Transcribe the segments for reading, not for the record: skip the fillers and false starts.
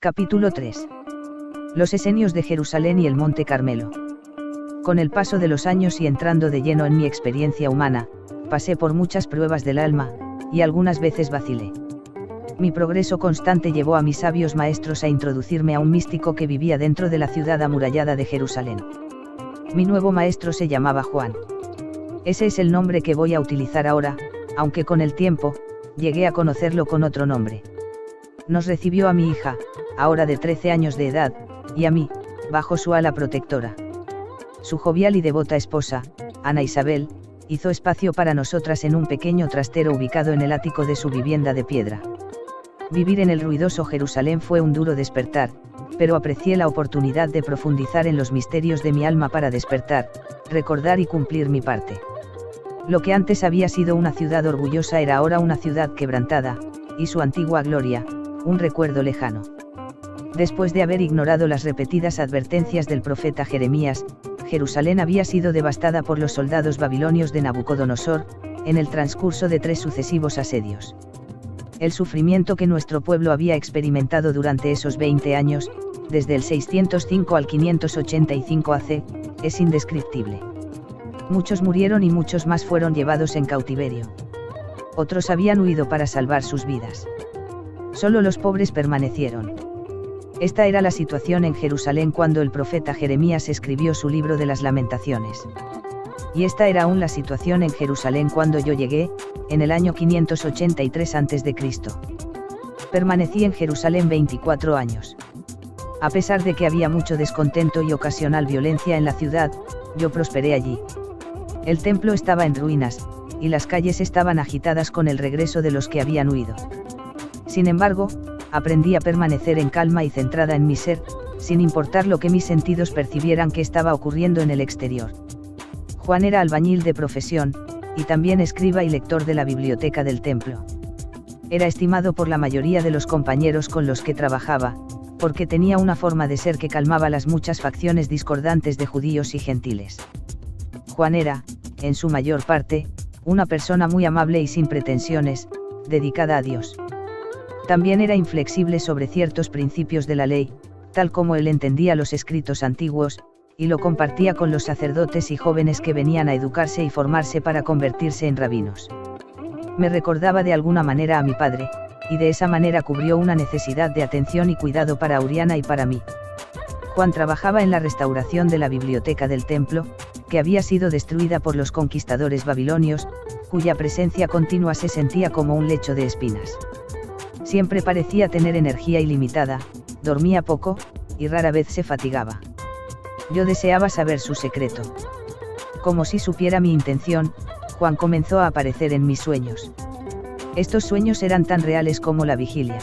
Capítulo 3. Los esenios de Jerusalén y el Monte Carmelo. Con el paso de los años y entrando de lleno en mi experiencia humana, pasé por muchas pruebas del alma, y algunas veces vacilé. Mi progreso constante llevó a mis sabios maestros a introducirme a un místico que vivía dentro de la ciudad amurallada de Jerusalén. Mi nuevo maestro se llamaba Juan. Ese es el nombre que voy a utilizar ahora, aunque con el tiempo, llegué a conocerlo con otro nombre. Nos recibió a mi hija, ahora de 13 años de edad, y a mí, bajo su ala protectora. Su jovial y devota esposa, Ana Isabel, hizo espacio para nosotras en un pequeño trastero ubicado en el ático de su vivienda de piedra. Vivir en el ruidoso Jerusalén fue un duro despertar, pero aprecié la oportunidad de profundizar en los misterios de mi alma para despertar, recordar y cumplir mi parte. Lo que antes había sido una ciudad orgullosa era ahora una ciudad quebrantada, y su antigua gloria, un recuerdo lejano. Después de haber ignorado las repetidas advertencias del profeta Jeremías, Jerusalén había sido devastada por los soldados babilonios de Nabucodonosor, en el transcurso de 3 sucesivos asedios. El sufrimiento que nuestro pueblo había experimentado durante esos 20 años, desde el 605 al 585 AC, es indescriptible. Muchos murieron y muchos más fueron llevados en cautiverio. Otros habían huido para salvar sus vidas. Solo los pobres permanecieron. Esta era la situación en Jerusalén cuando el profeta Jeremías escribió su libro de las Lamentaciones. Y esta era aún la situación en Jerusalén cuando yo llegué, en el año 583 a.C. Permanecí en Jerusalén 24 años. A pesar de que había mucho descontento y ocasional violencia en la ciudad, yo prosperé allí. El templo estaba en ruinas, y las calles estaban agitadas con el regreso de los que habían huido. Sin embargo, aprendí a permanecer en calma y centrada en mi ser, sin importar lo que mis sentidos percibieran que estaba ocurriendo en el exterior. Juan era albañil de profesión, y también escriba y lector de la biblioteca del templo. Era estimado por la mayoría de los compañeros con los que trabajaba, porque tenía una forma de ser que calmaba las muchas facciones discordantes de judíos y gentiles. Juan era, en su mayor parte, una persona muy amable y sin pretensiones, dedicada a Dios. También era inflexible sobre ciertos principios de la ley, tal como él entendía los escritos antiguos, y lo compartía con los sacerdotes y jóvenes que venían a educarse y formarse para convertirse en rabinos. Me recordaba de alguna manera a mi padre, y de esa manera cubrió una necesidad de atención y cuidado para Auriana y para mí. Juan trabajaba en la restauración de la biblioteca del templo, que había sido destruida por los conquistadores babilonios, cuya presencia continua se sentía como un lecho de espinas. Siempre parecía tener energía ilimitada, dormía poco, y rara vez se fatigaba. Yo deseaba saber su secreto. Como si supiera mi intención, Juan comenzó a aparecer en mis sueños. Estos sueños eran tan reales como la vigilia.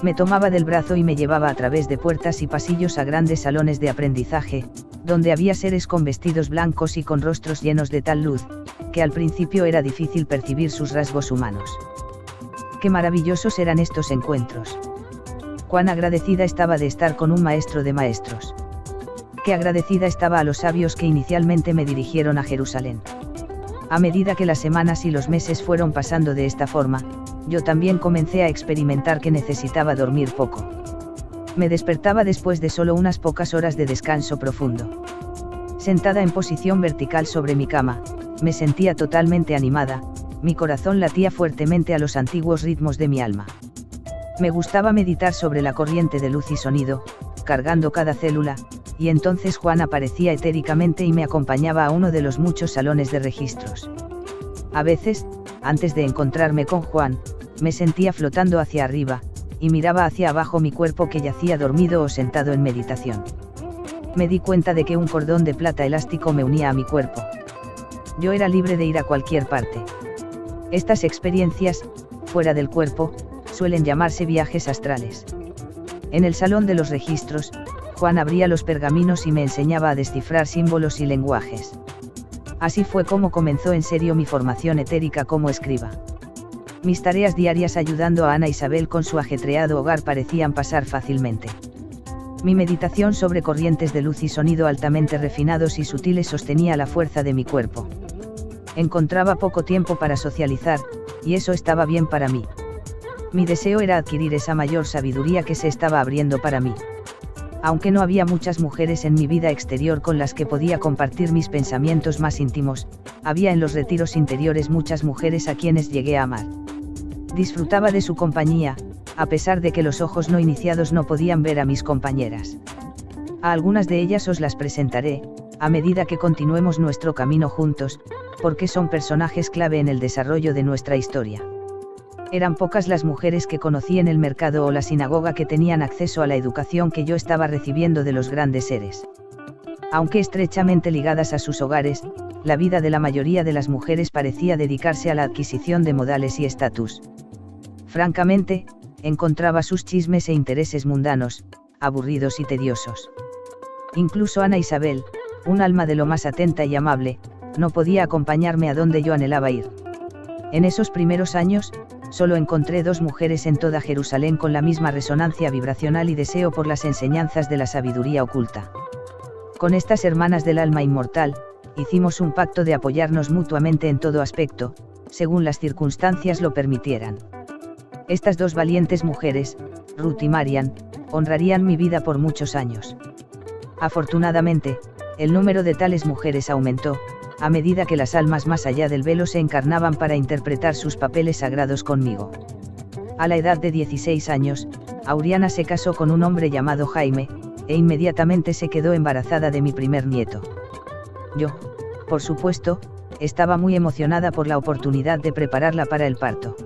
Me tomaba del brazo y me llevaba a través de puertas y pasillos a grandes salones de aprendizaje, donde había seres con vestidos blancos y con rostros llenos de tal luz, que al principio era difícil percibir sus rasgos humanos. Qué maravillosos eran estos encuentros. Cuán agradecida estaba de estar con un maestro de maestros. Qué agradecida estaba a los sabios que inicialmente me dirigieron a Jerusalén. A medida que las semanas y los meses fueron pasando de esta forma, yo también comencé a experimentar que necesitaba dormir poco. Me despertaba después de solo unas pocas horas de descanso profundo. Sentada en posición vertical sobre mi cama, me sentía totalmente animada, mi corazón latía fuertemente a los antiguos ritmos de mi alma. Me gustaba meditar sobre la corriente de luz y sonido, cargando cada célula, y entonces Juan aparecía etéricamente y me acompañaba a uno de los muchos salones de registros. A veces, antes de encontrarme con Juan, me sentía flotando hacia arriba, y miraba hacia abajo mi cuerpo que yacía dormido o sentado en meditación. Me di cuenta de que un cordón de plata elástico me unía a mi cuerpo. Yo era libre de ir a cualquier parte. Estas experiencias, fuera del cuerpo, suelen llamarse viajes astrales. En el salón de los registros, Juan abría los pergaminos y me enseñaba a descifrar símbolos y lenguajes. Así fue como comenzó en serio mi formación etérica como escriba. Mis tareas diarias ayudando a Ana Isabel con su ajetreado hogar parecían pasar fácilmente. Mi meditación sobre corrientes de luz y sonido altamente refinados y sutiles sostenía la fuerza de mi cuerpo. Encontraba poco tiempo para socializar, y eso estaba bien para mí. Mi deseo era adquirir esa mayor sabiduría que se estaba abriendo para mí. Aunque no había muchas mujeres en mi vida exterior con las que podía compartir mis pensamientos más íntimos, había en los retiros interiores muchas mujeres a quienes llegué a amar. Disfrutaba de su compañía, a pesar de que los ojos no iniciados no podían ver a mis compañeras. A algunas de ellas os las presentaré, a medida que continuemos nuestro camino juntos, porque son personajes clave en el desarrollo de nuestra historia. Eran pocas las mujeres que conocí en el mercado o la sinagoga que tenían acceso a la educación que yo estaba recibiendo de los grandes seres. Aunque estrechamente ligadas a sus hogares, la vida de la mayoría de las mujeres parecía dedicarse a la adquisición de modales y estatus. Francamente, encontraba sus chismes e intereses mundanos, aburridos y tediosos. Incluso Ana Isabel, un alma de lo más atenta y amable, no podía acompañarme a donde yo anhelaba ir. En esos primeros años, solo encontré 2 mujeres en toda Jerusalén con la misma resonancia vibracional y deseo por las enseñanzas de la sabiduría oculta. Con estas hermanas del alma inmortal, hicimos un pacto de apoyarnos mutuamente en todo aspecto, según las circunstancias lo permitieran. Estas 2 valientes mujeres, Ruth y Marian, honrarían mi vida por muchos años. Afortunadamente, el número de tales mujeres aumentó, a medida que las almas más allá del velo se encarnaban para interpretar sus papeles sagrados conmigo. A la edad de 16 años, Auriana se casó con un hombre llamado Jaime, e inmediatamente se quedó embarazada de mi primer nieto. Yo, por supuesto, estaba muy emocionada por la oportunidad de prepararla para el parto.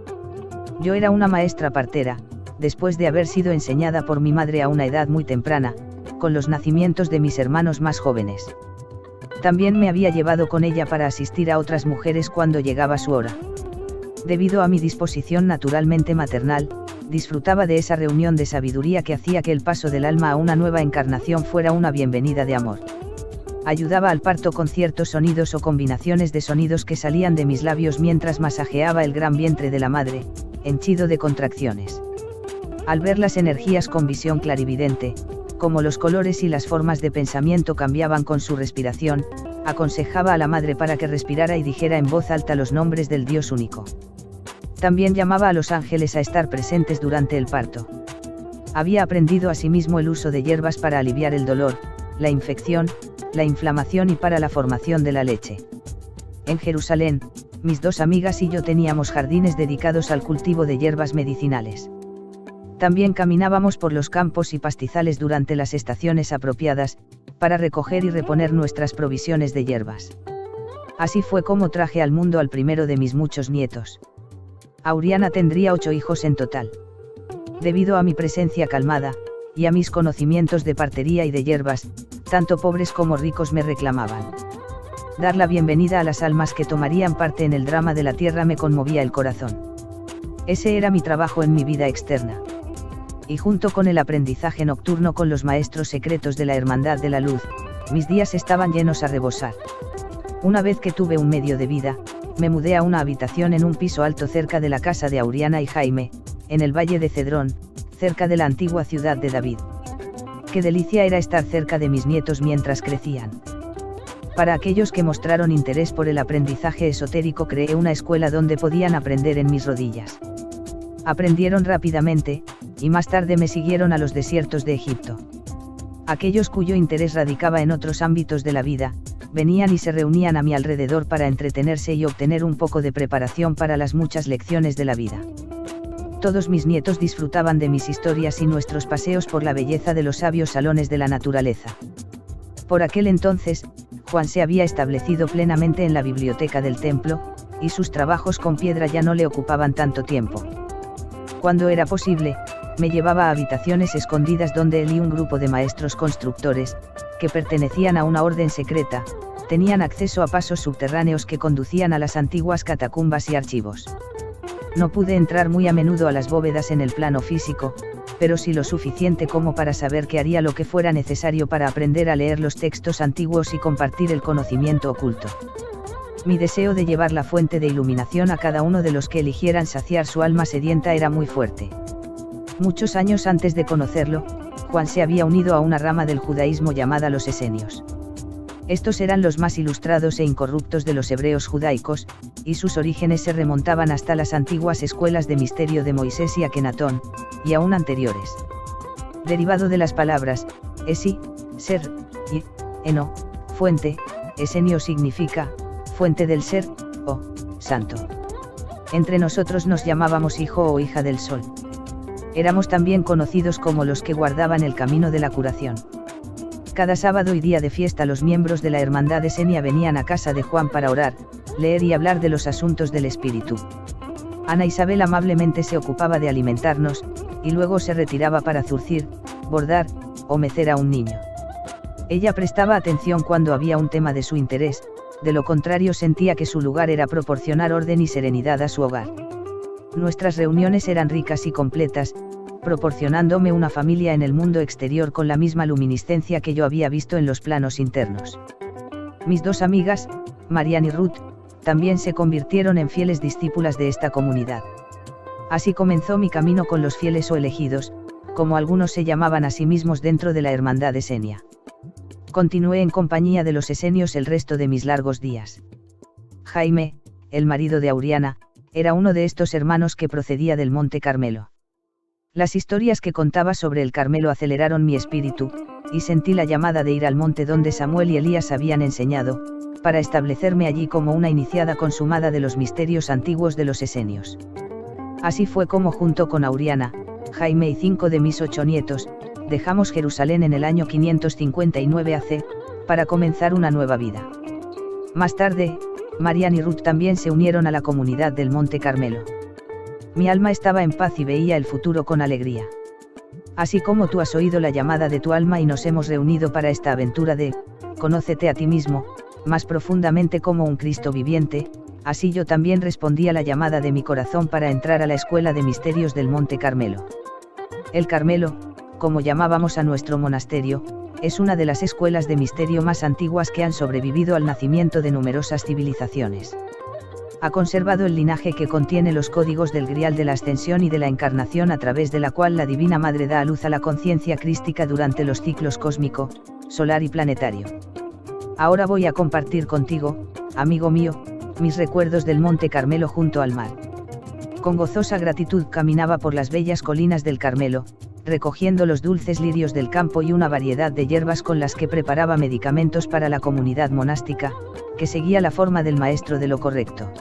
Yo era una maestra partera, después de haber sido enseñada por mi madre a una edad muy temprana, con los nacimientos de mis hermanos más jóvenes. También me había llevado con ella para asistir a otras mujeres cuando llegaba su hora. Debido a mi disposición naturalmente maternal, disfrutaba de esa reunión de sabiduría que hacía que el paso del alma a una nueva encarnación fuera una bienvenida de amor. Ayudaba al parto con ciertos sonidos o combinaciones de sonidos que salían de mis labios mientras masajeaba el gran vientre de la madre, henchido de contracciones. Al ver las energías con visión clarividente, como los colores y las formas de pensamiento cambiaban con su respiración, aconsejaba a la madre para que respirara y dijera en voz alta los nombres del Dios único. También llamaba a los ángeles a estar presentes durante el parto. Había aprendido asimismo el uso de hierbas para aliviar el dolor, la infección, la inflamación y para la formación de la leche. En Jerusalén, mis 2 amigas y yo teníamos jardines dedicados al cultivo de hierbas medicinales. También caminábamos por los campos y pastizales durante las estaciones apropiadas, para recoger y reponer nuestras provisiones de hierbas. Así fue como traje al mundo al primero de mis muchos nietos. Auriana tendría 8 hijos en total. Debido a mi presencia calmada, y a mis conocimientos de partería y de hierbas, tanto pobres como ricos me reclamaban. Dar la bienvenida a las almas que tomarían parte en el drama de la tierra me conmovía el corazón. Ese era mi trabajo en mi vida externa. Y junto con el aprendizaje nocturno con los maestros secretos de la Hermandad de la Luz, mis días estaban llenos a rebosar. Una vez que tuve un medio de vida, me mudé a una habitación en un piso alto cerca de la casa de Auriana y Jaime, en el Valle de Cedrón, cerca de la antigua ciudad de David. Qué delicia era estar cerca de mis nietos mientras crecían. Para aquellos que mostraron interés por el aprendizaje esotérico creé una escuela donde podían aprender en mis rodillas. Aprendieron rápidamente, y más tarde me siguieron a los desiertos de Egipto. Aquellos cuyo interés radicaba en otros ámbitos de la vida, venían y se reunían a mi alrededor para entretenerse y obtener un poco de preparación para las muchas lecciones de la vida. Todos mis nietos disfrutaban de mis historias y nuestros paseos por la belleza de los sabios salones de la naturaleza. Por aquel entonces, Juan se había establecido plenamente en la biblioteca del templo, y sus trabajos con piedra ya no le ocupaban tanto tiempo. Cuando era posible, me llevaba a habitaciones escondidas donde él y un grupo de maestros constructores, que pertenecían a una orden secreta, tenían acceso a pasos subterráneos que conducían a las antiguas catacumbas y archivos. No pude entrar muy a menudo a las bóvedas en el plano físico, pero sí lo suficiente como para saber que haría lo que fuera necesario para aprender a leer los textos antiguos y compartir el conocimiento oculto. Mi deseo de llevar la fuente de iluminación a cada uno de los que eligieran saciar su alma sedienta era muy fuerte. Muchos años antes de conocerlo, Juan se había unido a una rama del judaísmo llamada los esenios. Estos eran los más ilustrados e incorruptos de los hebreos judaicos, y sus orígenes se remontaban hasta las antiguas escuelas de misterio de Moisés y Akenatón, y aún anteriores. Derivado de las palabras, esi, ser, y, eno, fuente, esenio significa, fuente del ser, o, santo. Entre nosotros nos llamábamos hijo o hija del sol. Éramos también conocidos como los que guardaban el camino de la curación. Cada sábado y día de fiesta los miembros de la hermandad esenia venían a casa de Juan para orar, leer y hablar de los asuntos del espíritu. Ana Isabel amablemente se ocupaba de alimentarnos, y luego se retiraba para zurcir, bordar, o mecer a un niño. Ella prestaba atención cuando había un tema de su interés, de lo contrario sentía que su lugar era proporcionar orden y serenidad a su hogar. Nuestras reuniones eran ricas y completas, proporcionándome una familia en el mundo exterior con la misma luminiscencia que yo había visto en los planos internos. Mis dos amigas, Marianne y Ruth, también se convirtieron en fieles discípulas de esta comunidad. Así comenzó mi camino con los fieles o elegidos, como algunos se llamaban a sí mismos dentro de la hermandad esenia. Continué en compañía de los esenios el resto de mis largos días. Jaime, el marido de Auriana, era uno de estos hermanos que procedía del Monte Carmelo. Las historias que contaba sobre el Carmelo aceleraron mi espíritu, y sentí la llamada de ir al monte donde Samuel y Elías habían enseñado, para establecerme allí como una iniciada consumada de los misterios antiguos de los esenios. Así fue como junto con Auriana, Jaime y 5 de mis 8 nietos, dejamos Jerusalén en el año 559 AC, para comenzar una nueva vida. Más tarde, Marianne y Ruth también se unieron a la comunidad del Monte Carmelo. Mi alma estaba en paz y veía el futuro con alegría. Así como tú has oído la llamada de tu alma y nos hemos reunido para esta aventura de, conócete a ti mismo, más profundamente como un Cristo viviente, así yo también respondí a la llamada de mi corazón para entrar a la escuela de misterios del Monte Carmelo. El Carmelo, como llamábamos a nuestro monasterio, es una de las escuelas de misterio más antiguas que han sobrevivido al nacimiento de numerosas civilizaciones. Ha conservado el linaje que contiene los códigos del grial de la ascensión y de la encarnación a través de la cual la Divina Madre da a luz a la conciencia crística durante los ciclos cósmico, solar y planetario. Ahora voy a compartir contigo, amigo mío, mis recuerdos del Monte Carmelo junto al mar. Con gozosa gratitud caminaba por las bellas colinas del Carmelo, recogiendo los dulces lirios del campo y una variedad de hierbas con las que preparaba medicamentos para la comunidad monástica, que seguía la forma del maestro de lo correcto.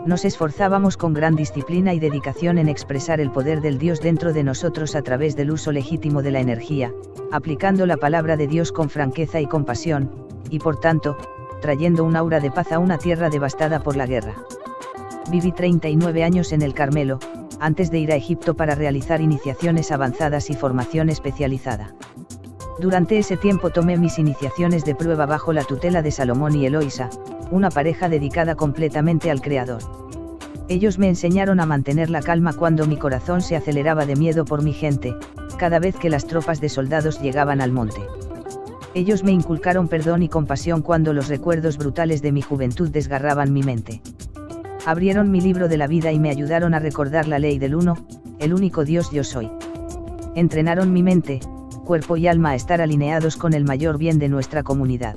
Nos esforzábamos con gran disciplina y dedicación en expresar el poder del Dios dentro de nosotros a través del uso legítimo de la energía, aplicando la palabra de Dios con franqueza y compasión, y por tanto, trayendo un aura de paz a una tierra devastada por la guerra. Viví 39 años en el Carmelo, antes de ir a Egipto para realizar iniciaciones avanzadas y formación especializada. Durante ese tiempo tomé mis iniciaciones de prueba bajo la tutela de Salomón y Eloisa, una pareja dedicada completamente al Creador. Ellos me enseñaron a mantener la calma cuando mi corazón se aceleraba de miedo por mi gente, cada vez que las tropas de soldados llegaban al monte. Ellos me inculcaron perdón y compasión cuando los recuerdos brutales de mi juventud desgarraban mi mente. Abrieron mi libro de la vida y me ayudaron a recordar la ley del uno, el único Dios yo soy. Entrenaron mi mente, cuerpo y alma a estar alineados con el mayor bien de nuestra comunidad.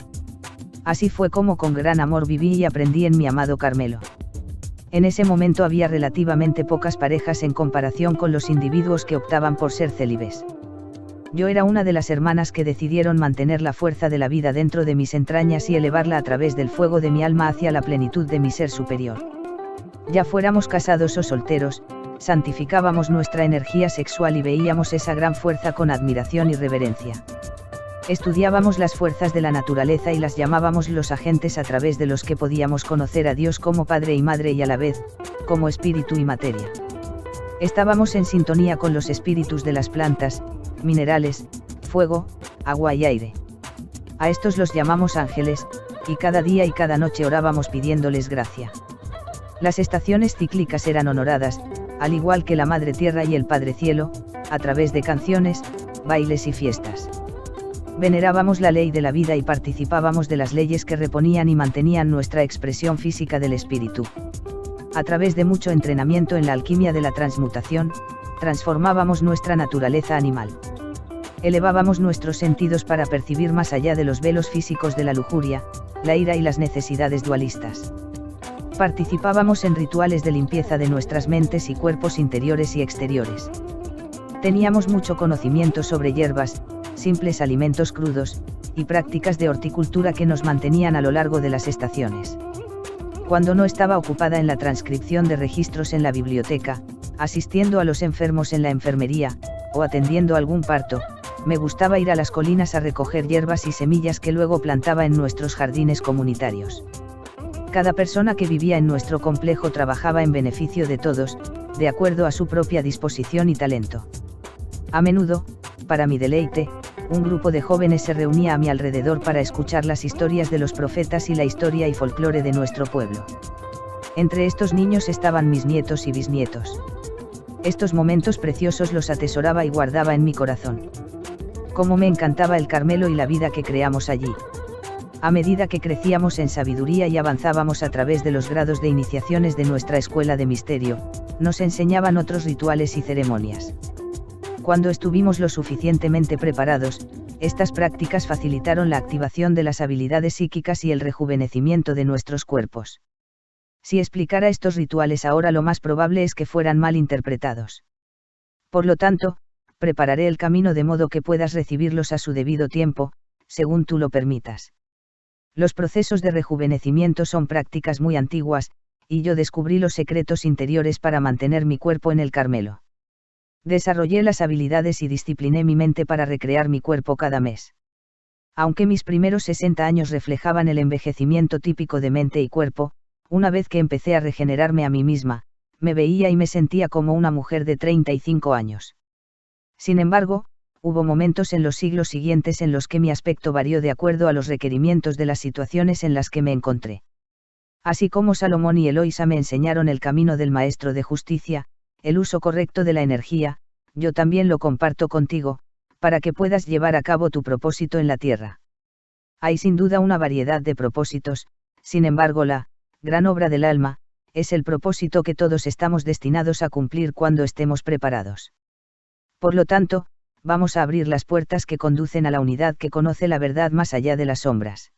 Así fue como con gran amor viví y aprendí en mi amado Carmelo. En ese momento había relativamente pocas parejas en comparación con los individuos que optaban por ser célibes. Yo era una de las hermanas que decidieron mantener la fuerza de la vida dentro de mis entrañas y elevarla a través del fuego de mi alma hacia la plenitud de mi ser superior. Ya fuéramos casados o solteros, santificábamos nuestra energía sexual y veíamos esa gran fuerza con admiración y reverencia. Estudiábamos las fuerzas de la naturaleza y las llamábamos los agentes a través de los que podíamos conocer a Dios como Padre y Madre y a la vez, como espíritu y materia. Estábamos en sintonía con los espíritus de las plantas, minerales, fuego, agua y aire. A estos los llamamos ángeles, y cada día y cada noche orábamos pidiéndoles gracia. Las estaciones cíclicas eran honoradas, al igual que la Madre Tierra y el Padre Cielo, a través de canciones, bailes y fiestas. Venerábamos la ley de la vida y participábamos de las leyes que reponían y mantenían nuestra expresión física del espíritu. A través de mucho entrenamiento en la alquimia de la transmutación, transformábamos nuestra naturaleza animal. Elevábamos nuestros sentidos para percibir más allá de los velos físicos de la lujuria, la ira y las necesidades dualistas. Participábamos en rituales de limpieza de nuestras mentes y cuerpos interiores y exteriores. Teníamos mucho conocimiento sobre hierbas, simples alimentos crudos, y prácticas de horticultura que nos mantenían a lo largo de las estaciones. Cuando no estaba ocupada en la transcripción de registros en la biblioteca, asistiendo a los enfermos en la enfermería, o atendiendo algún parto, me gustaba ir a las colinas a recoger hierbas y semillas que luego plantaba en nuestros jardines comunitarios. Cada persona que vivía en nuestro complejo trabajaba en beneficio de todos, de acuerdo a su propia disposición y talento. A menudo, para mi deleite, un grupo de jóvenes se reunía a mi alrededor para escuchar las historias de los profetas y la historia y folclore de nuestro pueblo. Entre estos niños estaban mis nietos y bisnietos. Estos momentos preciosos los atesoraba y guardaba en mi corazón. Cómo me encantaba el Carmelo y la vida que creamos allí. A medida que crecíamos en sabiduría y avanzábamos a través de los grados de iniciaciones de nuestra escuela de misterio, nos enseñaban otros rituales y ceremonias. Cuando estuvimos lo suficientemente preparados, estas prácticas facilitaron la activación de las habilidades psíquicas y el rejuvenecimiento de nuestros cuerpos. Si explicara estos rituales ahora, lo más probable es que fueran mal interpretados. Por lo tanto, prepararé el camino de modo que puedas recibirlos a su debido tiempo, según tú lo permitas. Los procesos de rejuvenecimiento son prácticas muy antiguas, y yo descubrí los secretos interiores para mantener mi cuerpo en el Carmelo. Desarrollé las habilidades y discipliné mi mente para recrear mi cuerpo cada mes. Aunque mis primeros 60 años reflejaban el envejecimiento típico de mente y cuerpo, una vez que empecé a regenerarme a mí misma, me veía y me sentía como una mujer de 35 años. Sin embargo, hubo momentos en los siglos siguientes en los que mi aspecto varió de acuerdo a los requerimientos de las situaciones en las que me encontré. Así como Salomón y Eloísa me enseñaron el camino del Maestro de Justicia, el uso correcto de la energía, yo también lo comparto contigo, para que puedas llevar a cabo tu propósito en la tierra. Hay sin duda una variedad de propósitos, sin embargo la gran obra del alma es el propósito que todos estamos destinados a cumplir cuando estemos preparados. Por lo tanto, vamos a abrir las puertas que conducen a la unidad que conoce la verdad más allá de las sombras.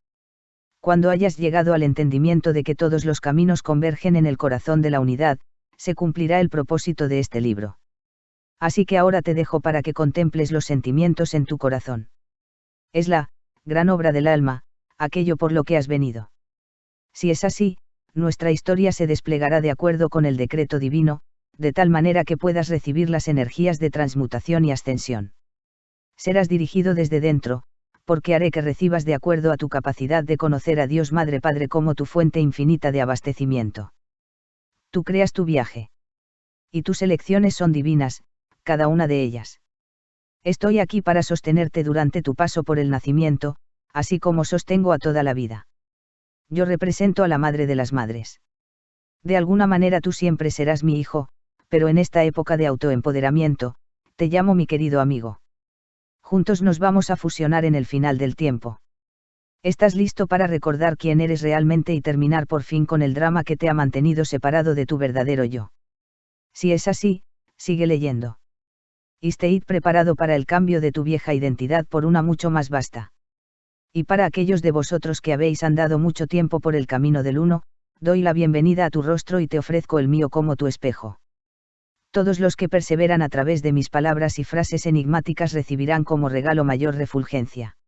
Cuando hayas llegado al entendimiento de que todos los caminos convergen en el corazón de la unidad, se cumplirá el propósito de este libro. Así que ahora te dejo para que contemples los sentimientos en tu corazón. Es la gran obra del alma, aquello por lo que has venido. Si es así, nuestra historia se desplegará de acuerdo con el decreto divino, de tal manera que puedas recibir las energías de transmutación y ascensión. Serás dirigido desde dentro, porque haré que recibas de acuerdo a tu capacidad de conocer a Dios Madre Padre como tu fuente infinita de abastecimiento. Tú creas tu viaje. Y tus elecciones son divinas, cada una de ellas. Estoy aquí para sostenerte durante tu paso por el nacimiento, así como sostengo a toda la vida. Yo represento a la Madre de las Madres. De alguna manera tú siempre serás mi hijo, pero en esta época de autoempoderamiento, te llamo mi querido amigo. Juntos nos vamos a fusionar en el final del tiempo. ¿Estás listo para recordar quién eres realmente y terminar por fin con el drama que te ha mantenido separado de tu verdadero yo? Si es así, sigue leyendo. Estéis preparado para el cambio de tu vieja identidad por una mucho más vasta. Y para aquellos de vosotros que habéis andado mucho tiempo por el camino del uno, doy la bienvenida a tu rostro y te ofrezco el mío como tu espejo. Todos los que perseveran a través de mis palabras y frases enigmáticas recibirán como regalo mayor refulgencia.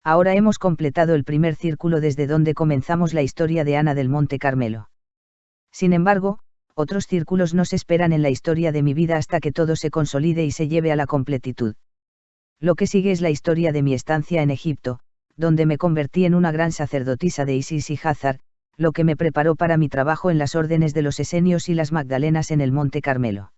Ahora hemos completado el primer círculo desde donde comenzamos la historia de Ana del Monte Carmelo. Sin embargo, otros círculos nos esperan en la historia de mi vida hasta que todo se consolide y se lleve a la completitud. Lo que sigue es la historia de mi estancia en Egipto, donde me convertí en una gran sacerdotisa de Isis y Hazar, lo que me preparó para mi trabajo en las órdenes de los esenios y las Magdalenas en el Monte Carmelo.